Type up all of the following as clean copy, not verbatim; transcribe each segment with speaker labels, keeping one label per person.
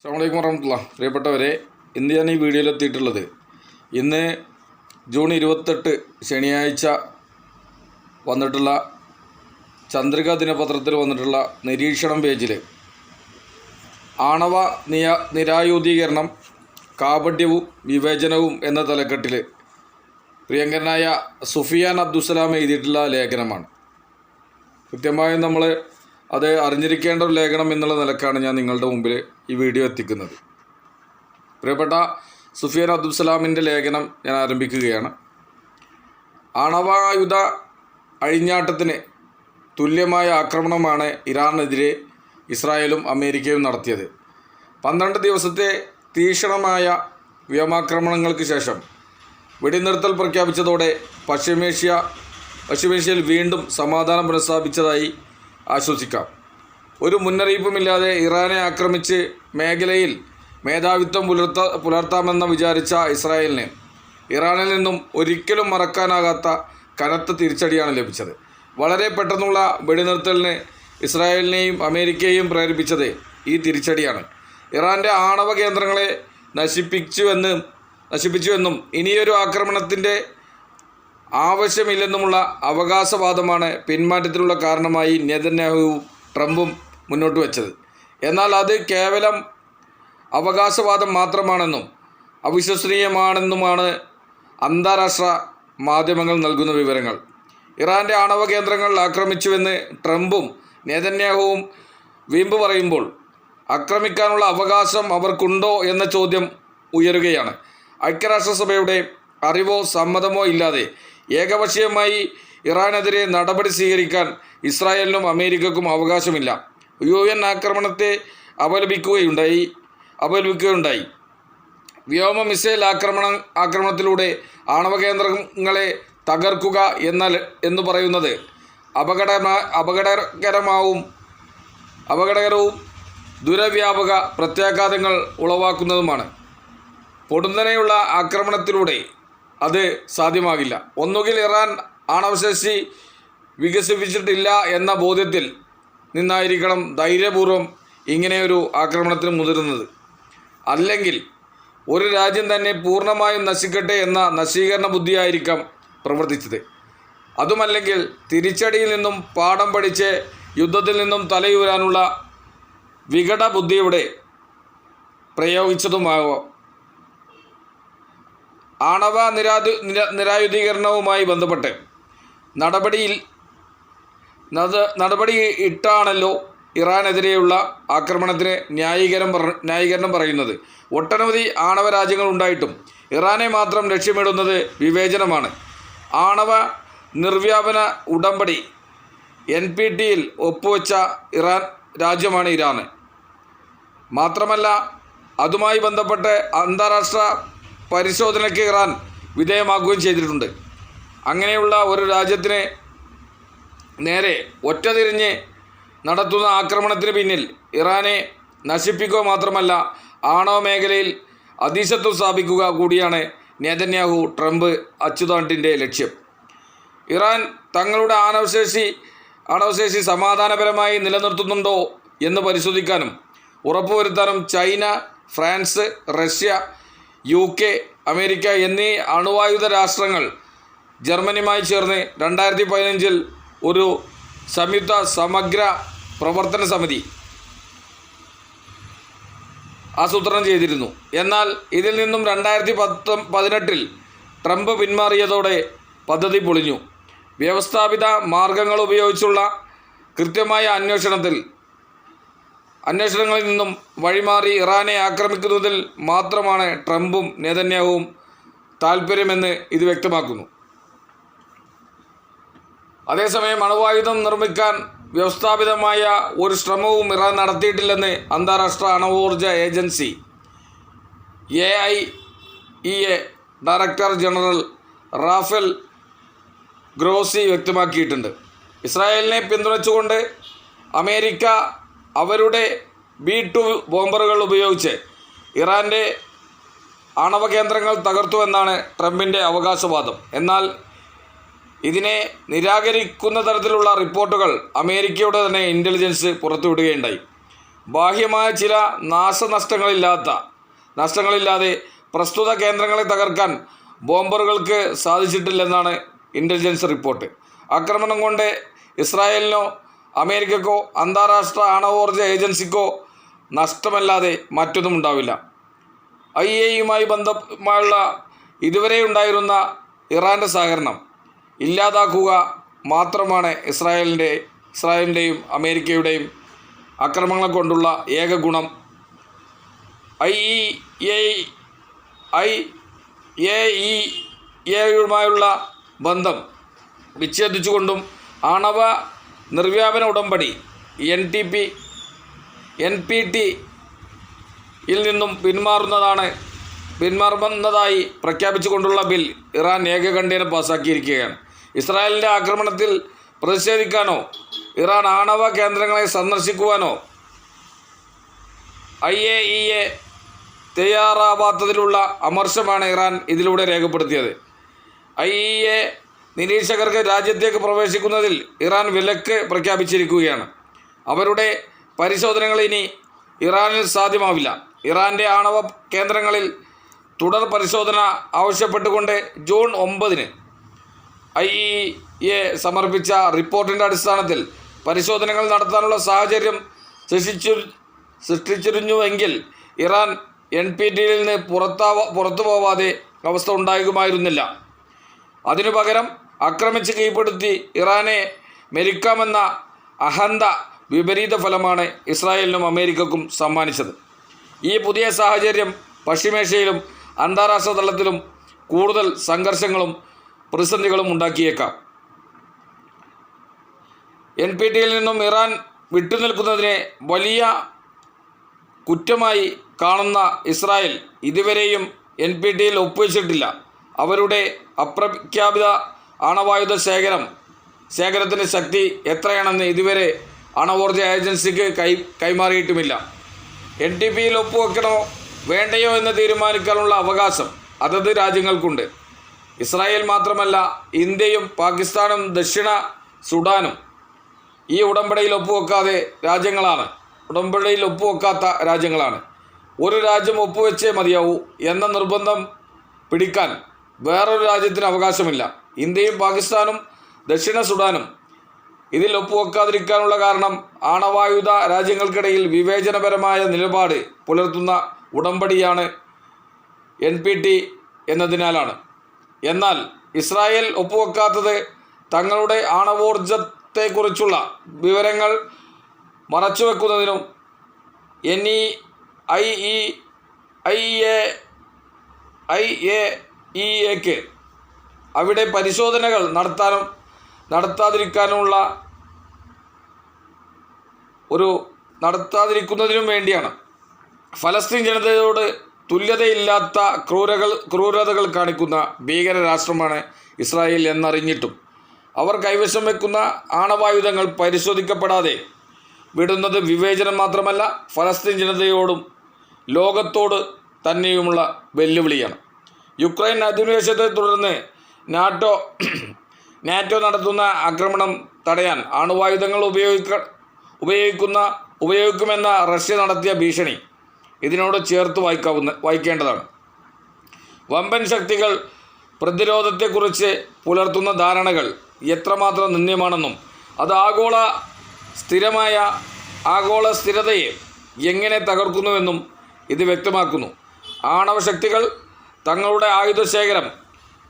Speaker 1: അസ്സലാമു അലൈക്കും വറഹ്മത്തുള്ളാഹി. പ്രിയപ്പെട്ടവരെ, ഇന്ന് ഞാൻ ഈ വീഡിയോയിലെത്തിയിട്ടുള്ളത് ഇന്ന് ജൂൺ 28 ശനിയാഴ്ച വന്നിട്ടുള്ള ചന്ദ്രിക ദിനപത്രത്തിൽ വന്നിട്ടുള്ള നിരീക്ഷണം പേജിൽ ആണവ നിരായുധീകരണം കാപട്യവും വിവേചനവും എന്ന തലക്കെട്ടിൽ പ്രിയങ്കരനായ സുഫിയാൻ അബ്ദുസ്സലാം എഴുതിയിട്ടുള്ള ലേഖനമാണ്. കൃത്യമായും നമ്മൾ അത് അറിഞ്ഞിരിക്കേണ്ട ഒരു ലേഖനം എന്നുള്ള നിലക്കാണ് ഞാൻ നിങ്ങളുടെ മുമ്പിൽ ഈ വീഡിയോ എത്തിക്കുന്നത്. പ്രിയപ്പെട്ട സുഫിയാൻ അബ്ദുസ്സലാമിൻ്റെ ലേഖനം ഞാൻ ആരംഭിക്കുകയാണ്. ആണവായുധ അഴിഞ്ഞാട്ടത്തിന് തുല്യമായ ആക്രമണമാണ് ഇറാനെതിരെ ഇസ്രായേലും അമേരിക്കയും നടത്തിയത്. 12 ദിവസത്തെ തീക്ഷണമായ വ്യോമാക്രമണങ്ങൾക്ക് ശേഷം വെടിനിർത്തൽ പ്രഖ്യാപിച്ചതോടെ പശ്ചിമേഷ്യയിൽ വീണ്ടും സമാധാനം പുനഃസ്ഥാപിച്ചതായി ആശ്വസിക്കാം. ഒരു മുന്നറിയിപ്പുമില്ലാതെ ഇറാനെ ആക്രമിച്ച് മേഖലയിൽ മേധാവിത്വം പുലർത്താമെന്ന് വിചാരിച്ച ഇസ്രായേലിന് ഇറാനിൽ നിന്നും ഒരിക്കലും മറക്കാനാകാത്ത കനത്ത തിരിച്ചടിയാണ് ലഭിച്ചത്. വളരെ പെട്ടെന്നുള്ള വെടിനിർത്തലിന് ഇസ്രായേലിനെയും അമേരിക്കയെയും പ്രേരിപ്പിച്ചത് ഈ തിരിച്ചടിയാണ്. ഇറാൻ്റെ ആണവ കേന്ദ്രങ്ങളെ നശിപ്പിച്ചുവെന്നും ഇനിയൊരു ആക്രമണത്തിൻ്റെ ആവശ്യമില്ലെന്നുമുള്ള അവകാശവാദമാണ് പിന്മാറ്റത്തിനുള്ള കാരണമായി നെതന്യാഹുവും ട്രംപും മുന്നോട്ട് വച്ചത്. എന്നാൽ അത് കേവലം അവകാശവാദം മാത്രമാണെന്നും അവിശ്വസനീയമാണെന്നുമാണ് അന്താരാഷ്ട്ര മാധ്യമങ്ങൾ നൽകുന്ന വിവരങ്ങൾ. ഇറാൻ്റെ ആണവ കേന്ദ്രങ്ങൾ ആക്രമിച്ചുവെന്ന് ട്രംപും നെതന്യാഹുവും വീമ്പ് പറയുമ്പോൾ ആക്രമിക്കാനുള്ള അവകാശം അവർക്കുണ്ടോ എന്ന ചോദ്യം ഉയരുകയാണ്. ഐക്യരാഷ്ട്രസഭയുടെ അറിവോ സമ്മതമോ ഇല്ലാതെ ഏകപക്ഷീയമായി ഇറാനെതിരെ നടപടി സ്വീകരിക്കാൻ ഇസ്രായേലിനും അമേരിക്കക്കും അവകാശമില്ല. UN ആക്രമണത്തെ അപലപിക്കുകയുണ്ടായി. വ്യോമ മിസൈൽ ആക്രമണത്തിലൂടെ ആണവ കേന്ദ്രങ്ങളെ തകർക്കുക എന്ന് പറയുന്നത് അപകടകരവും ദുരവ്യാപക പ്രത്യാഘാതങ്ങൾ ഉളവാക്കുന്നതുമാണ്. പൊടുന്നനെയുള്ള ആക്രമണത്തിലൂടെ അത് സാധ്യമാകില്ല. ഒന്നുകിൽ ഇറാൻ ആണവശേഷി വികസിപ്പിച്ചിട്ടില്ല എന്ന ബോധ്യത്തിൽ നിന്നായിരിക്കണം ധൈര്യപൂർവ്വം ഇങ്ങനെയൊരു ആക്രമണത്തിന് മുതിരുന്നത്. അല്ലെങ്കിൽ ഒരു രാജ്യം തന്നെ പൂർണ്ണമായും നശിക്കട്ടെ എന്ന നശീകരണ ബുദ്ധിയായിരിക്കാം പ്രവർത്തിച്ചത്. അതുമല്ലെങ്കിൽ തിരിച്ചടിയിൽ നിന്നും പാഠം പഠിച്ച് യുദ്ധത്തിൽ നിന്നും തലയൂരാനുള്ള വികട ബുദ്ധിയുടെ പ്രയോഗിച്ചതുമാവാം. ആണവ നിരായുധീകരണവുമായി ബന്ധപ്പെട്ട് നടപടി ഇട്ടാണല്ലോ ഇറാനെതിരെയുള്ള ആക്രമണത്തിന് ന്യായീകരണം പറയുന്നത്. ഒട്ടനവധി ആണവ രാജ്യങ്ങൾ ഉണ്ടായിട്ടും ഇറാനെ മാത്രം ലക്ഷ്യമിടുന്നത് വിവേചനമാണ്. ആണവ നിർവ്യാപന ഉടമ്പടി NPTയിൽ ഒപ്പുവെച്ച രാജ്യമാണ് ഇറാൻ. മാത്രമല്ല, അതുമായി ബന്ധപ്പെട്ട് അന്താരാഷ്ട്ര പരിശോധനയ്ക്ക് ഇറാൻ വിധേയമാക്കുകയും ചെയ്തിട്ടുണ്ട്. അങ്ങനെയുള്ള ഒരു രാജ്യത്തിന് നേരെ ഒറ്റതിരിഞ്ഞ് നടത്തുന്ന ആക്രമണത്തിന് പിന്നിൽ ഇറാനെ നശിപ്പിക്കുക മാത്രമല്ല ആണവ മേഖലയിൽ അധീശത്വം സ്ഥാപിക്കുക കൂടിയാണ് നെതന്യാഹു ട്രംപ് അച്ചുതാണ്ടിൻ്റെ ലക്ഷ്യം. ഇറാൻ തങ്ങളുടെ ആണവശേഷി സമാധാനപരമായി നിലനിർത്തുന്നുണ്ടോ എന്ന് പരിശോധിക്കാനും ഉറപ്പുവരുത്താനും China, France, Russia, UK, America എന്നീ അണുവായുധ രാഷ്ട്രങ്ങൾ ജർമ്മനിയുമായി ചേർന്ന് 2015 ഒരു സംയുക്ത സമഗ്ര പ്രവർത്തന സമിതി ആസൂത്രണം ചെയ്തിരുന്നു. എന്നാൽ ഇതിൽ നിന്നും 2018 ട്രംപ് പിന്മാറിയതോടെ പദ്ധതി പൊളിഞ്ഞു. വ്യവസ്ഥാപിത മാർഗങ്ങൾ ഉപയോഗിച്ചുള്ള കൃത്യമായ അന്വേഷണങ്ങളിൽ നിന്നും വഴിമാറി ഇറാനെ ആക്രമിക്കുന്നതിൽ മാത്രമാണ് ട്രംപും നെതന്യാഹുവും താൽപ്പര്യമെന്ന് ഇത് വ്യക്തമാക്കുന്നു. അതേസമയം അണുവായുധം നിർമ്മിക്കാൻ വ്യവസ്ഥാപിതമായ ഒരു ശ്രമവും ഇറാൻ നടത്തിയിട്ടില്ലെന്ന് അന്താരാഷ്ട്ര അണുഊർജ agency AIEA director general Rafael Grossi വ്യക്തമാക്കിയിട്ടുണ്ട്. ഇസ്രായേലിനെ പിന്തുണച്ചുകൊണ്ട് അമേരിക്ക അവരുടെ B-2 ബോംബറുകൾ ഉപയോഗിച്ച് ഇറാൻ്റെ ആണവ കേന്ദ്രങ്ങൾ തകർത്തുവെന്നാണ് ട്രംപിൻ്റെ അവകാശവാദം. എന്നാൽ ഇതിനെ നിരാകരിക്കുന്ന തരത്തിലുള്ള റിപ്പോർട്ടുകൾ അമേരിക്കയുടെ തന്നെ ഇൻ്റലിജൻസ് പുറത്തുവിടുകയുണ്ടായി. ബാഹ്യമായ ചില നഷ്ടങ്ങളില്ലാതെ പ്രസ്തുത കേന്ദ്രങ്ങളെ തകർക്കാൻ ബോംബറുകൾക്ക് സാധിച്ചിട്ടില്ലെന്നാണ് ഇൻ്റലിജൻസ് റിപ്പോർട്ട്. ആക്രമണം കൊണ്ട് ഇസ്രായേലിനോ അമേരിക്കക്കോ അന്താരാഷ്ട്ര ആണവോർജ ഏജൻസിക്കോ നഷ്ടമല്ലാതെ മറ്റൊന്നും ഉണ്ടാവില്ല. IAEA ബന്ധമായുള്ള ഇതുവരെ ഉണ്ടായിരുന്ന ഇറാൻ്റെ സഹകരണം ഇല്ലാതാക്കുക മാത്രമാണ് ഇസ്രായേലിൻ്റെയും അമേരിക്കയുടെയും ആക്രമണങ്ങൾ കൊണ്ടുള്ള ഏക ഗുണം. IAEAയുമായുള്ള ബന്ധം വിച്ഛേദിച്ചുകൊണ്ടും ആണവ നിർവ്യാപന ഉടമ്പടി NPTയിൽ നിന്നും പിന്മാറുന്നതായി പ്രഖ്യാപിച്ചുകൊണ്ടുള്ള ബിൽ ഇറാൻ ഏകകണ്ഠേന പാസാക്കിയിരിക്കുകയാണ്. ഇസ്രായേലിൻ്റെ ആക്രമണത്തിൽ പ്രതിഷേധിക്കാനോ ഇറാൻ ആണവ കേന്ദ്രങ്ങളെ സന്ദർശിക്കുവാനോ IAEA തയ്യാറാവാത്തതിലുള്ള അമർഷമാണ് ഇറാൻ ഇതിലൂടെ രേഖപ്പെടുത്തിയത്. IAEA നിരീക്ഷകർക്ക് രാജ്യത്തേക്ക് പ്രവേശിക്കുന്നതിൽ ഇറാൻ വിലക്ക് പ്രഖ്യാപിച്ചിരിക്കുകയാണ്. അവരുടെ പരിശോധനകൾ ഇനി ഇറാനിൽ സാധ്യമാവില്ല. ഇറാൻ്റെ ആണവ കേന്ദ്രങ്ങളിൽ തുടർ പരിശോധന ആവശ്യപ്പെട്ടുകൊണ്ട് ജൂൺ 9 IAEA സമർപ്പിച്ച റിപ്പോർട്ടിൻ്റെ അടിസ്ഥാനത്തിൽ പരിശോധനകൾ നടത്താനുള്ള സാഹചര്യം സൃഷ്ടിച്ചിരുന്നുവെങ്കിൽ ഇറാൻ NPTയിൽ നിന്ന് പുറത്തു പോവാതെ അവസ്ഥ ഉണ്ടാകുമായിരുന്നില്ല. അതിനു പകരം ആക്രമിച്ച് കീഴ്പ്പെടുത്തി ഇറാനെ മെരിക്കാമെന്ന അഹന്ത വിപരീത ഫലമാണ് ഇസ്രായേലിനും അമേരിക്കക്കും സമ്മാനിച്ചത്. ഈ പുതിയ സാഹചര്യം പശ്ചിമേഷ്യയിലും അന്താരാഷ്ട്ര തലത്തിലും കൂടുതൽ സംഘർഷങ്ങളും പ്രതിസന്ധികളും ഉണ്ടാക്കിയേക്കാം. NPTയിൽ നിന്നും ഇറാൻ വിട്ടുനിൽക്കുന്നതിനെ വലിയ കുറ്റമായി കാണുന്ന ഇസ്രായേൽ ഇതുവരെയും NPTയിൽ ഒപ്പുവെച്ചിട്ടില്ല. അവരുടെ അപ്രഖ്യാപിത ആണവായുധ ശേഖരത്തിൻ്റെ ശക്തി എത്രയാണെന്ന് ഇതുവരെ ആണവോർജ ഏജൻസിക്ക് കൈമാറിയിട്ടുമില്ല. NPTയിൽ ഒപ്പുവെക്കണോ വേണ്ടയോ എന്ന് തീരുമാനിക്കാനുള്ള അവകാശം അതത് രാജ്യങ്ങൾക്കുണ്ട്. ഇസ്രായേൽ മാത്രമല്ല, ഇന്ത്യയും പാകിസ്ഥാനും ദക്ഷിണ സുഡാനും ഈ ഉടമ്പടിയിൽ ഒപ്പുവെക്കാത്ത രാജ്യങ്ങളാണ്. ഒരു രാജ്യം ഒപ്പുവെച്ചേ മതിയാവൂ എന്ന നിർബന്ധം പിടിക്കാൻ വേറൊരു രാജ്യത്തിന് അവകാശമില്ല. ഇന്ത്യയും പാകിസ്ഥാനും ദക്ഷിണ സുഡാനും ഇതിൽ ഒപ്പുവെക്കാതിരിക്കാനുള്ള കാരണം ആണവായുധ രാജ്യങ്ങൾക്കിടയിൽ വിവേചനപരമായ നിലപാട് പുലർത്തുന്ന ഉടമ്പടിയാണ് NPT എന്നതിനാലാണ്. എന്നാൽ ഇസ്രായേൽ ഒപ്പുവെക്കാത്തത് തങ്ങളുടെ ആണവോർജത്തെക്കുറിച്ചുള്ള വിവരങ്ങൾ മറച്ചുവെക്കുന്നതിനും IAEAക്ക് അവിടെ പരിശോധനകൾ നടത്താതിരിക്കുന്നതിനും വേണ്ടിയാണ്. ഫലസ്തീൻ ജനതയോട് തുല്യതയില്ലാത്ത ക്രൂരതകൾ കാണിക്കുന്ന ഭീകര രാഷ്ട്രമാണ് ഇസ്രായേൽ എന്നറിഞ്ഞിട്ടും അവർ കൈവശം വയ്ക്കുന്ന ആണവായുധങ്ങൾ പരിശോധിക്കപ്പെടാതെ വിടുന്നത് വിവേചനം മാത്രമല്ല, ഫലസ്തീൻ ജനതയോടും ലോകത്തോട് തന്നെയുമുള്ള വെല്ലുവിളിയാണ്. യുക്രൈൻ അധിനിവേശത്തെ തുടർന്ന് നാറ്റോ നടത്തുന്ന ആക്രമണം തടയാൻ അണുവായുധങ്ങൾ ഉപയോഗിക്കുമെന്ന റഷ്യ നടത്തിയ ഭീഷണി ഇതിനോട് ചേർത്ത് വായിക്കേണ്ടതാണ്. വമ്പൻ ശക്തികൾ പ്രതിരോധത്തെക്കുറിച്ച് പുലർത്തുന്ന ധാരണകൾ എത്രമാത്രം നിന്ദ്യമാണെന്നും അത് ആഗോള സ്ഥിരതയെ എങ്ങനെ തകർക്കുന്നുവെന്നും ഇത് വ്യക്തമാക്കുന്നു. ആണവ ശക്തികൾ തങ്ങളുടെ ആയുധശേഖരം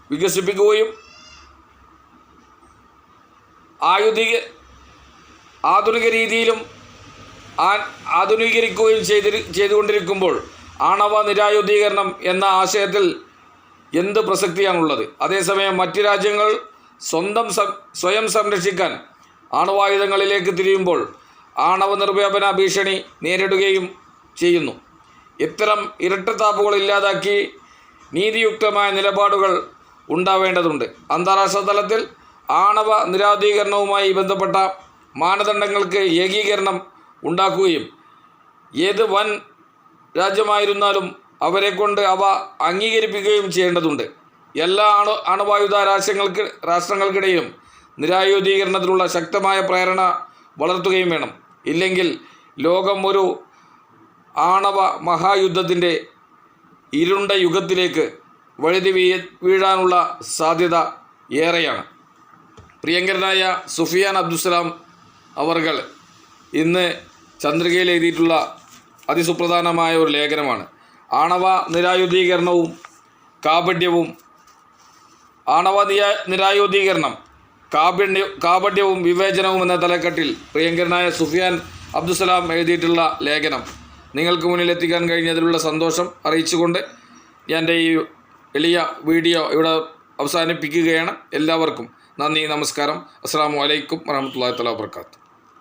Speaker 1: വികസിപ്പിക്കുകയും ആധുനിക രീതിയിലും ആധുനീകരിക്കുകയും ചെയ്തുകൊണ്ടിരിക്കുമ്പോൾ ആണവ നിരായുധീകരണം എന്ന ആശയത്തിൽ എന്ത് പ്രസക്തിയാണുള്ളത്? അതേസമയം മറ്റ് രാജ്യങ്ങൾ സ്വയം സംരക്ഷിക്കാൻ ആണവായുധങ്ങളിലേക്ക് തിരിയുമ്പോൾ ആണവ നിർവ്യാപന ഭീഷണി നേരിടുകയും ചെയ്യുന്നു. ഇത്തരം ഇരട്ടത്താപ്പുകൾ ഇല്ലാതാക്കി നീതിയുക്തമായ നിലപാടുകൾ ഉണ്ടാവേണ്ടതുണ്ട്. അന്താരാഷ്ട്ര തലത്തിൽ ആണവ നിരായുധീകരണവുമായി ബന്ധപ്പെട്ട മാനദണ്ഡങ്ങൾക്ക് ഏകീകരണം ഉണ്ടാക്കുകയും ഏത് വൻ രാജ്യമായിരുന്നാലും അവരെക്കൊണ്ട് അവ അംഗീകരിപ്പിക്കുകയും ചെയ്യേണ്ടതുണ്ട്. എല്ലാ അണുവായുധ രാഷ്ട്രങ്ങൾക്കിടയിലും നിരായുധീകരണത്തിനുള്ള ശക്തമായ പ്രേരണ വളർത്തുകയും വേണം. ഇല്ലെങ്കിൽ ലോകം ഒരു ആണവ മഹായുദ്ധത്തിൻ്റെ ഇരുണ്ട യുഗത്തിലേക്ക് വഴുതി വീഴാനുള്ള സാധ്യത ഏറെയാണ്. പ്രിയങ്കരനായ സുഫിയാൻ അബ്ദുസ്സലാം അവർകൾ ഇന്ന് ചന്ദ്രികയിൽ എഴുതിയിട്ടുള്ള അതിസുപ്രധാനമായ ഒരു ലേഖനമാണ്. ആണവ നിരായുധീകരണവും കാപട്യവും കാപട്യവും വിവേചനവും എന്ന തലക്കെട്ടിൽ പ്രിയങ്കരനായ സുഫിയാൻ അബ്ദുസ്സലാം എഴുതിയിട്ടുള്ള ലേഖനം നിങ്ങൾക്ക് മുന്നിൽ എത്തിക്കാൻ കഴിഞ്ഞതിലുള്ള സന്തോഷം അറിയിച്ചുകൊണ്ട് എൻ്റെ ഈ എളിയ വീഡിയോ ഇവിടെ അവസാനിപ്പിക്കുകയാണ്. എല്ലാവർക്കും നന്ദി, നമസ്കാരം. അസ്സലാമു അലൈക്കും വറഹ്മത്തുള്ളാഹി തആല വബറകാതുഹു.